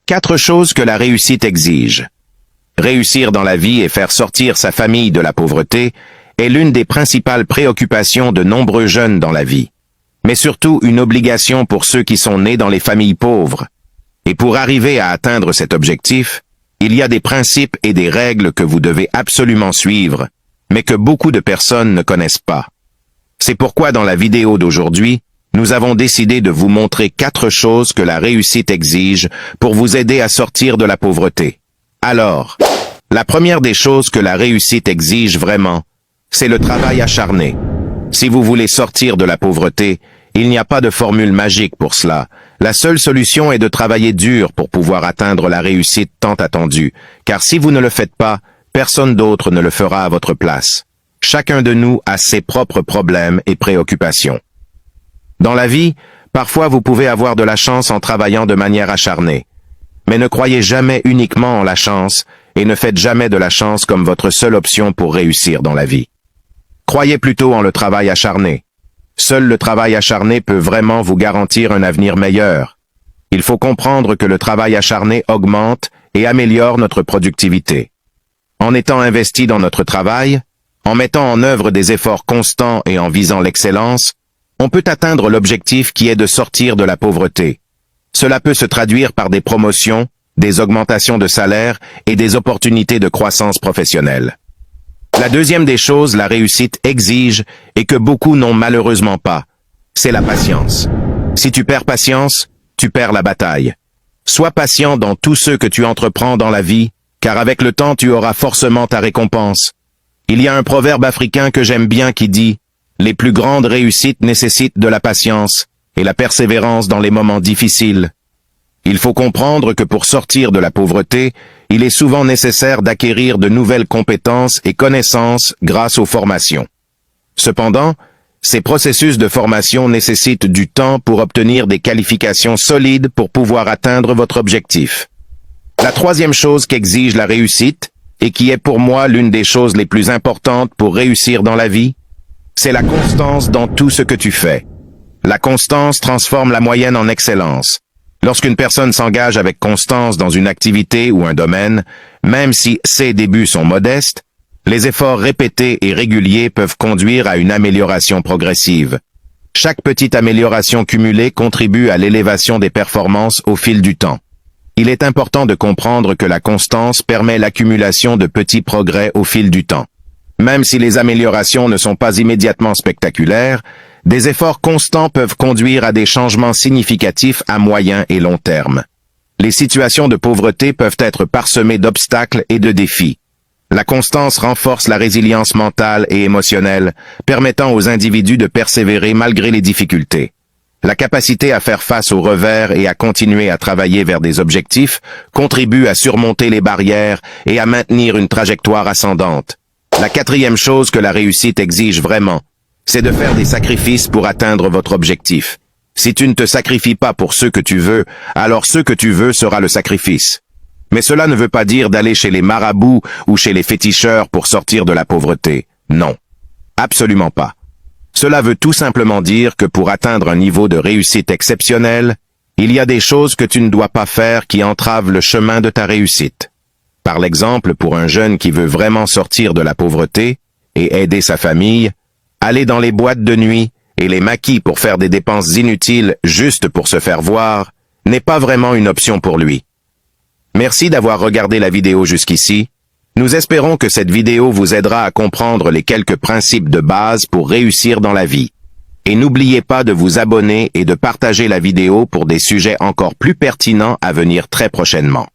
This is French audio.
4 choses que la réussite exige. Réussir dans la vie et faire sortir sa famille de la pauvreté est l'une des principales préoccupations de nombreux jeunes dans la vie, mais surtout une obligation pour ceux qui sont nés dans les familles pauvres. Et pour arriver à atteindre cet objectif, il y a des principes et des règles que vous devez absolument suivre, mais que beaucoup de personnes ne connaissent pas. C'est pourquoi dans la vidéo d'aujourd'hui, nous avons décidé de vous montrer 4 choses que la réussite exige pour vous aider à sortir de la pauvreté. Alors, la première des choses que la réussite exige vraiment, c'est le travail acharné. Si vous voulez sortir de la pauvreté, il n'y a pas de formule magique pour cela. La seule solution est de travailler dur pour pouvoir atteindre la réussite tant attendue, car si vous ne le faites pas, personne d'autre ne le fera à votre place. Chacun de nous a ses propres problèmes et préoccupations. Dans la vie, parfois vous pouvez avoir de la chance en travaillant de manière acharnée. Mais ne croyez jamais uniquement en la chance et ne faites jamais de la chance comme votre seule option pour réussir dans la vie. Croyez plutôt en le travail acharné. Seul le travail acharné peut vraiment vous garantir un avenir meilleur. Il faut comprendre que le travail acharné augmente et améliore notre productivité. En étant investi dans notre travail, en mettant en œuvre des efforts constants et en visant l'excellence, on peut atteindre l'objectif qui est de sortir de la pauvreté. Cela peut se traduire par des promotions, des augmentations de salaire et des opportunités de croissance professionnelle. La deuxième des choses la réussite exige et que beaucoup n'ont malheureusement pas, c'est la patience. Si tu perds patience, tu perds la bataille. Sois patient dans tout ce que tu entreprends dans la vie, car avec le temps tu auras forcément ta récompense. Il y a un proverbe africain que j'aime bien qui dit « Les plus grandes réussites nécessitent de la patience et la persévérance dans les moments difficiles ». Il faut comprendre que pour sortir de la pauvreté, il est souvent nécessaire d'acquérir de nouvelles compétences et connaissances grâce aux formations. Cependant, ces processus de formation nécessitent du temps pour obtenir des qualifications solides pour pouvoir atteindre votre objectif. La troisième chose qu'exige la réussite, et qui est pour moi l'une des choses les plus importantes pour réussir dans la vie, c'est la constance dans tout ce que tu fais. La constance transforme la moyenne en excellence. Lorsqu'une personne s'engage avec constance dans une activité ou un domaine, même si ses débuts sont modestes, les efforts répétés et réguliers peuvent conduire à une amélioration progressive. Chaque petite amélioration cumulée contribue à l'élévation des performances au fil du temps. Il est important de comprendre que la constance permet l'accumulation de petits progrès au fil du temps. Même si les améliorations ne sont pas immédiatement spectaculaires, des efforts constants peuvent conduire à des changements significatifs à moyen et long terme. Les situations de pauvreté peuvent être parsemées d'obstacles et de défis. La constance renforce la résilience mentale et émotionnelle, permettant aux individus de persévérer malgré les difficultés. La capacité à faire face aux revers et à continuer à travailler vers des objectifs contribue à surmonter les barrières et à maintenir une trajectoire ascendante. La quatrième chose que la réussite exige vraiment, c'est de faire des sacrifices pour atteindre votre objectif. Si tu ne te sacrifies pas pour ce que tu veux, alors ce que tu veux sera le sacrifice. Mais cela ne veut pas dire d'aller chez les marabouts ou chez les féticheurs pour sortir de la pauvreté. Non. Absolument pas. Cela veut tout simplement dire que pour atteindre un niveau de réussite exceptionnel, il y a des choses que tu ne dois pas faire qui entravent le chemin de ta réussite. Par exemple, pour un jeune qui veut vraiment sortir de la pauvreté et aider sa famille, aller dans les boîtes de nuit et les maquis pour faire des dépenses inutiles juste pour se faire voir n'est pas vraiment une option pour lui. Merci d'avoir regardé la vidéo jusqu'ici. Nous espérons que cette vidéo vous aidera à comprendre les quelques principes de base pour réussir dans la vie. Et n'oubliez pas de vous abonner et de partager la vidéo pour des sujets encore plus pertinents à venir très prochainement.